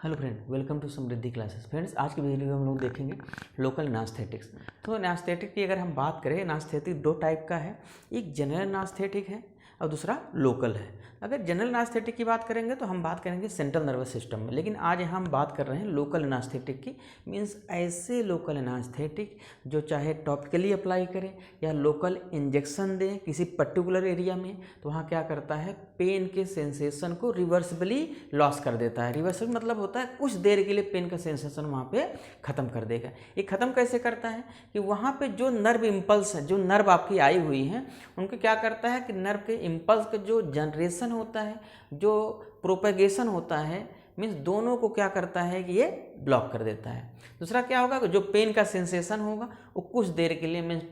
Hello friend, welcome to Samriddhi classes. Friends, आज की video में हम लोग देखेंगे लोकल एनास्थेटिक्स। तो एनास्थेटिक की अगर हम बात करें, एनास्थेटिक दो टाइप का है, एक जनरल एनास्थेटिक है और दूसरा लोकल है। अगर जनरल एनास्थेटिक की बात करेंगे तो हम बात करेंगे सेंट्रल नर्वस सिस्टम में, लेकिन आज यहाँ हम बात कर रहे हैं लोकल एनास्थेटिक की। मीन्स ऐसे लोकल एनास्थेटिक जो चाहे टॉपिकली अप्लाई करें या लोकल इंजेक्शन दें किसी पर्टिकुलर एरिया में, तो वहाँ क्या करता है, पेन के सेंसेशन को रिवर्सिबली लॉस कर देता है। रिवर्सिबल मतलब होता है कुछ देर के लिए पेन का सेंसेशन वहाँ पे ख़त्म कर देगा। ये ख़त्म कैसे करता है कि वहाँ पे जो नर्व इम्पल्स है, जो नर्व आपकी आई हुई हैं, उनको क्या करता है कि नर्व के इम्पल्स का जो जनरेशन होता है, जो प्रोपेगेशन होता है, मीन्स दोनों को क्या करता है कि ये ब्लॉक कर देता है। दूसरा क्या होगा, जो पेन का सेंसेशन होगा वो कुछ देर के लिए, मीन्स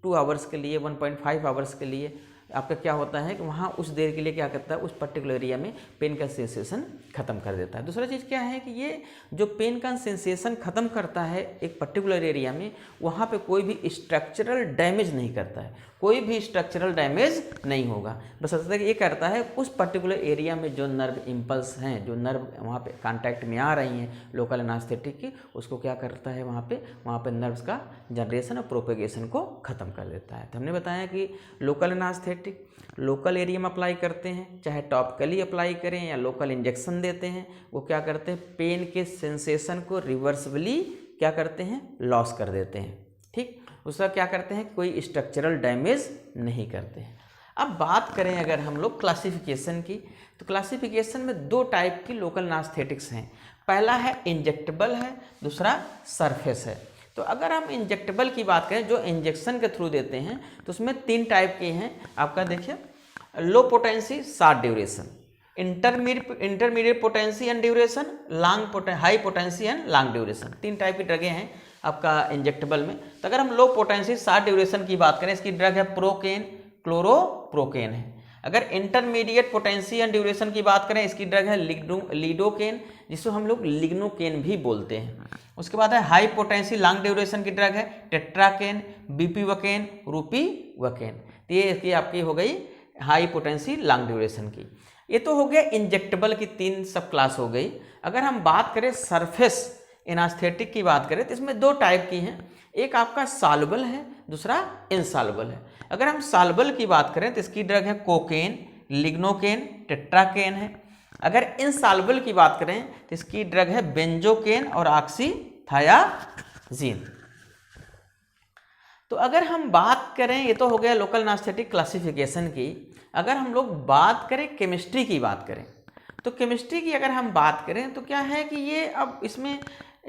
2 आवर्स के लिए, 1.5 आवर्स के लिए आपका क्या होता है कि वहाँ उस देर के लिए क्या करता है, उस पर्टिकुलर एरिया में पेन का सेंसेशन ख़त्म कर देता है। दूसरा चीज़ क्या है कि ये जो पेन का सेंसेशन ख़त्म करता है एक पर्टिकुलर एरिया में, वहाँ पे कोई भी स्ट्रक्चरल डैमेज नहीं करता है, कोई भी स्ट्रक्चरल डैमेज नहीं होगा। बस ऐसा ये करता है उस पर्टिकुलर एरिया में जो नर्व इम्पल्स हैं, जो नर्व वहाँ पे कांटेक्ट में आ रही हैं लोकल एनास्थेटिक की, उसको क्या करता है वहाँ पे नर्व्स का जनरेशन और प्रोपेगेशन को ख़त्म कर देता है। तो हमने बताया कि लोकल एनास्थेटिक लोकल एरिया में अप्लाई करते हैं, चाहे टॉपिकली अप्लाई करें या लोकल इंजेक्शन देते हैं, वो क्या करते हैं, पेन के सेंसेशन को रिवर्सिबली क्या करते हैं, लॉस कर देते हैं। ठीक, उसका क्या करते हैं, कोई स्ट्रक्चरल डैमेज नहीं करते हैं। अब बात करें अगर हम लोग क्लासिफिकेशन की, तो क्लासिफिकेशन में दो टाइप की लोकल एनास्थेटिक्स हैं। पहला है इंजेक्टेबल है, दूसरा सरफेस है। तो अगर हम इंजेक्टेबल की बात करें, जो इंजेक्शन के थ्रू देते हैं, तो उसमें 3 टाइप के हैं। आपका देखिए, low potency short duration, intermediate potency and duration, high potency and long duration. 3 type की ड्रगें हैं आपका इंजेक्टेबल में। तो अगर हम लो पोटेंसी शॉर्ट ड्यूरेशन की बात करें, इसकी ड्रग है प्रोकेन, क्लोरोप्रोकेन है। अगर इंटरमीडिएट पोटेंसी एंड ड्यूरेशन की बात करें, इसकी ड्रग है लीडोकेन, जिसको हम लोग लिग्नोकेन भी बोलते हैं। उसके बाद है हाई पोटेंसी लॉन्ग ड्यूरेशन की ड्रग है टेट्राकेन, बीपीवकेन, रूपीवकेन। तो ये इसकी आपकी हो गई हाई पोटेंसी लॉन्ग ड्यूरेशन की। ये तो हो गया इंजेक्टेबल की 3 सब क्लास हो गई। अगर हम बात करें सरफेस एनास्थेटिक की बात करें, तो इसमें 2 टाइप की हैं। एक आपका सॉल्युबल है, दूसरा इनसॉल्युबल है। अगर हम सॉल्युबल की बात करें तो इसकी ड्रग है कोकेन, लिग्नोकेन, टेट्राकेन है। अगर इनसॉल्युबल की बात करें तो इसकी ड्रग है बेंजोकेन और ऑक्सीथायाजीन। तो अगर हम बात करें, ये तो हो गया लोकल एनास्थेटिक क्लासिफिकेशन की। अगर हम लोग बात करें केमिस्ट्री की बात करें, तो केमिस्ट्री की अगर हम बात करें तो क्या है कि ये अब इसमें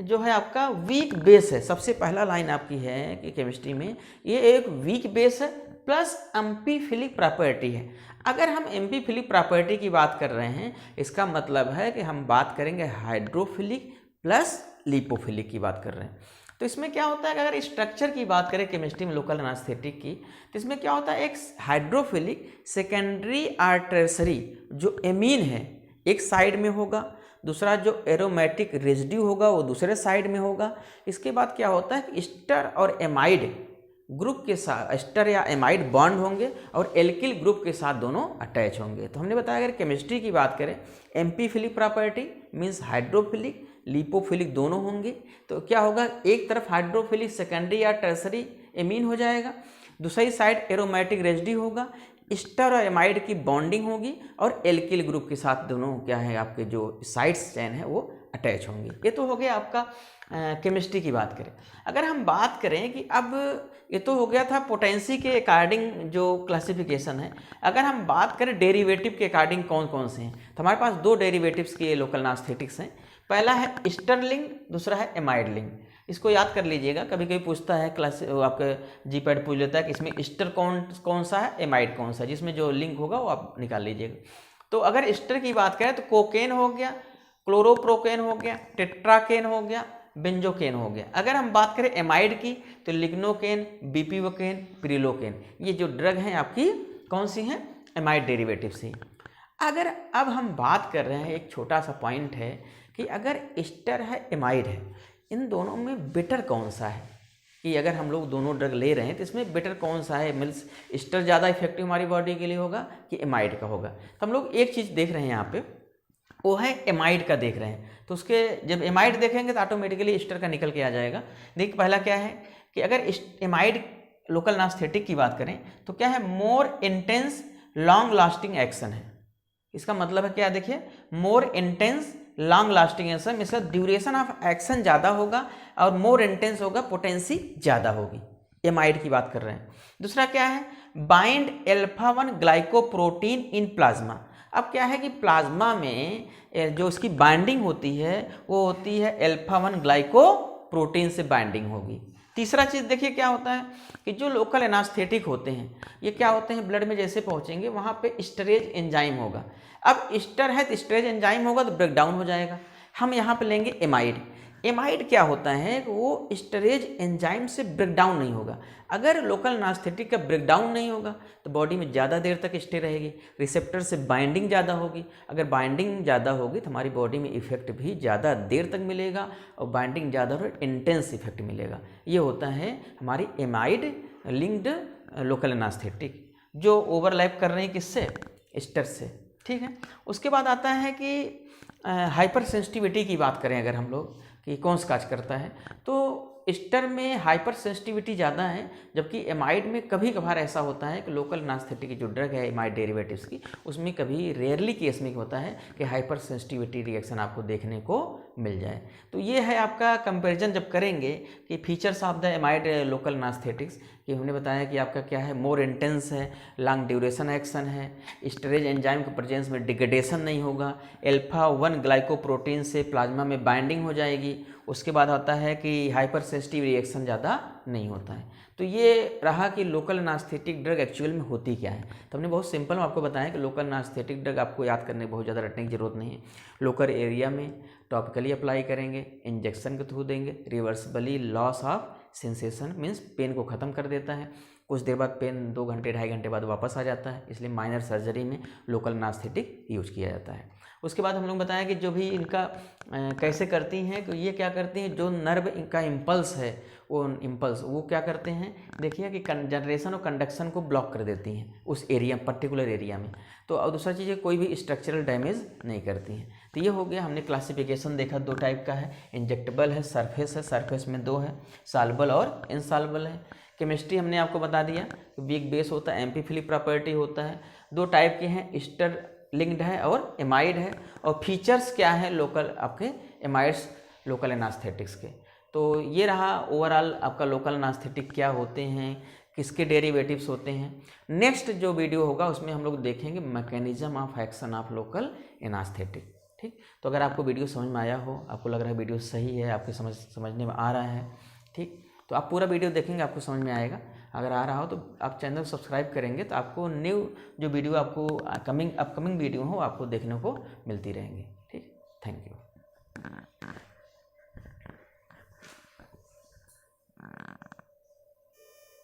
जो है आपका वीक बेस है। सबसे पहला लाइन आपकी है कि केमिस्ट्री में ये एक वीक बेस है प्लस एम्फीफिलिक प्रॉपर्टी है। अगर हम एम्फीफिलिक प्रॉपर्टी की बात कर रहे हैं, इसका मतलब है कि हम बात करेंगे हाइड्रोफिलिक प्लस लिपोफिलिक की बात कर रहे हैं। तो इसमें क्या होता है कि अगर स्ट्रक्चर की बात करें केमिस्ट्री में लोकल एनास्थेटिक की, तो इसमें क्या होता है, एक हाइड्रोफिलिक सेकेंडरी और टर्सरी जो एमीन है एक साइड में होगा, दूसरा जो एरोमेटिक रेजिड्यू होगा वो दूसरे साइड में होगा। इसके बाद क्या होता है कि एस्टर और एमाइड ग्रुप के साथ, एस्टर या एमाइड बॉन्ड होंगे और एल्किल ग्रुप के साथ दोनों अटैच होंगे। तो हमने बताया अगर केमिस्ट्री की बात करें, amphiphilic property means hydrophilic lipophilic दोनों होंगे। तो क्या होगा, एक तरफ हाइड्रोफिलिक सेकेंडरी या टर्सरी एमीन हो जाएगा, दूसरी साइड एरोमेटिक रेजिड्यू होगा, एस्टर और एमाइड की बॉन्डिंग होगी और एल्किल ग्रुप के साथ दोनों क्या है आपके जो साइड्स चेन है वो अटैच होंगी। ये तो हो गया आपका केमिस्ट्री की बात करें। अगर हम बात करें कि अब ये तो हो गया था पोटेंसी के अकॉर्डिंग जो क्लासिफिकेशन है। अगर हम बात करें डेरिवेटिव के अकॉर्डिंग कौन कौन से हैं, तो हमारे पास 2 डेरिवेटिव्स के लोकल एनास्थेटिक्स हैं। पहला है एस्टर लिंक, दूसरा है एमाइड लिंक। इसको याद कर लीजिएगा, कभी कभी पूछता है क्लास, आपका जीपैड पूछ लेता है कि इसमें एस्टर कौन सा है, एमाइड कौन सा है, जिसमें जो लिंक होगा वो आप निकाल लीजिएगा। तो अगर एस्टर की बात करें तो कोकेन हो गया, क्लोरोप्रोकेन हो गया, टेट्राकेन हो गया, बेंजोकेन हो गया। अगर हम बात करें एमाइड की तो लिग्नोकेन, बीपीवकेन, प्रिलोकेन, ये जो ड्रग हैं आपकी कौन सी हैं, एमाइड डेरिवेटिव से। अगर अब हम बात कर रहे हैं, एक छोटा सा पॉइंट है कि अगर एस्टर है एमाइड है, इन दोनों में बेटर कौन सा है, कि अगर हम लोग दोनों ड्रग ले रहे हैं तो इसमें बेटर कौन सा है, मीन्स एस्टर ज़्यादा इफेक्टिव हमारी बॉडी के लिए होगा कि एमाइड का होगा। तो हम लोग एक चीज़ देख रहे हैं यहाँ पे वो है एमाइड का देख रहे हैं। तो उसके जब एमाइड देखेंगे तो ऑटोमेटिकली एस्टर का निकल के आ जाएगा। देखिए पहला क्या है कि अगर एमाइड लोकल एनास्थेटिक की बात करें तो क्या है, more intense long lasting action है। इसका मतलब है क्या, देखिए more intense long lasting action, मतलब ड्यूरेशन ऑफ एक्शन ज़्यादा होगा और मोर इंटेंस होगा, पोटेंसी ज़्यादा होगी। एमाइड की बात कर रहे हैं। दूसरा क्या है, बाइंड अल्फा-1 ग्लाइकोप्रोटीन इन प्लाज्मा। अब क्या है कि प्लाज्मा में जो इसकी बाइंडिंग होती है वो होती है अल्फा-1 ग्लाइकोप्रोटीन से बाइंडिंग होगी। तीसरा चीज़ देखिए क्या होता है कि जो लोकल एनास्थेटिक होते हैं ये क्या होते हैं, ब्लड में जैसे पहुंचेंगे वहाँ पे स्टरेज एंजाइम होगा। अब स्टर है तो स्टरेज एंजाइम होगा तो ब्रेक डाउन हो जाएगा। हम यहाँ पे लेंगे एमाइड। एमाइड क्या होता है कि वो स्टरेज एंजाइम से ब्रेक डाउन नहीं होगा। अगर लोकल एनास्थेटिक का ब्रेक डाउन नहीं होगा तो बॉडी में ज़्यादा देर तक स्टे रहेगी, रिसेप्टर से बाइंडिंग ज़्यादा होगी। अगर बाइंडिंग ज़्यादा होगी तो हमारी बॉडी में इफेक्ट भी ज़्यादा देर तक मिलेगा और बाइंडिंग ज़्यादा हो इंटेंस इफेक्ट मिलेगा। ये होता है हमारी एमाइड लिंक्ड लोकल एनास्थेटिक जो ओवरलैप कर रहे हैं किससे, स्टर से। ठीक है, उसके बाद आता है कि हाइपर सेंसिटिविटी की बात करें अगर हम लोग कि कौन सा काज करता है, तो स्टर में हाइपर सेंसिटिविटी ज़्यादा है, जबकि एमाइड में कभी कभार ऐसा होता है कि लोकल एनास्थेटिक की जो ड्रग है एमाइड डेरिवेटिव्स की, उसमें कभी रेयरली केस में होता है कि हाइपर सेंसिटिविटी रिएक्शन आपको देखने को मिल जाए। तो ये है आपका कंपैरिजन जब करेंगे कि features of the amide local anaesthetics, कि हमने बताया कि आपका क्या है, मोर इंटेंस है, लॉन्ग ड्यूरेशन एक्शन है, स्टरेज एंजाइम के प्रेजेंस में डिग्रेडेशन नहीं होगा, अल्फा-1 ग्लाइकोप्रोटीन से प्लाज्मा में बाइंडिंग हो जाएगी। उसके बाद आता है कि हाइपर सेंसिटिव रिएक्शन ज़्यादा नहीं होता है। तो ये रहा कि लोकल एनास्थेटिक ड्रग एक्चुअल में होती क्या है। तो हमने बहुत सिंपल आपको बताया कि लोकल एनास्थेटिक ड्रग आपको याद करने बहुत ज़्यादा रटने की जरूरत नहीं है। लोकल एरिया में टॉपिकली अप्लाई करेंगे, इंजेक्शन के थ्रू देंगे, reversibly loss of sensation means pain को ख़त्म कर देता है। कुछ देर बाद पेन 2 घंटे 2.5 घंटे बाद वापस आ जाता है, इसलिए माइनर सर्जरी में लोकल एनास्थेटिक यूज किया जाता है। उसके बाद हम लोग बताया कि जो भी इनका कैसे करती हैं, तो ये क्या करती हैं, जो नर्व इनका इम्पल्स है वो क्या करते हैं, देखिए कि जनरेशन और कंडक्शन को ब्लॉक कर देती हैं उस एरिया पर्टिकुलर एरिया में। तो और दूसरा चीज़ है कोई भी स्ट्रक्चरल डैमेज नहीं करती हैं। तो ये हो गया, हमने क्लासिफिकेशन देखा 2 टाइप का है, इंजेक्टेबल है, सरफेस में 2 है, सॉल्युबल और इनसॉल्युबल है। केमिस्ट्री हमने आपको बता दिया, वीक बेस होता है, एम्फीफिलिक प्रॉपर्टी होता है, 2 टाइप के हैं, स्टर लिंक्ड है और एमाइड है। और फीचर्स क्या है लोकल आपके एमाइड्स लोकल एनास्थेटिक्स के। तो ये रहा ओवरऑल आपका लोकल एनास्थेटिक क्या होते हैं, किसके डेरिवेटिव्स होते हैं। नेक्स्ट जो वीडियो होगा उसमें हम लोग देखेंगे mechanism of action of local anaesthetic. ठीक, तो अगर आपको वीडियो समझ में आया हो, आपको लग रहा है वीडियो सही है, आपके समझने में आ रहा है, ठीक, तो आप पूरा वीडियो देखेंगे आपको समझ में आएगा। अगर आ रहा हो तो आप चैनल को सब्सक्राइब करेंगे तो आपको न्यू जो वीडियो आपको अपकमिंग वीडियो हो आपको देखने को मिलती रहेंगी। ठीक, थैंक यू।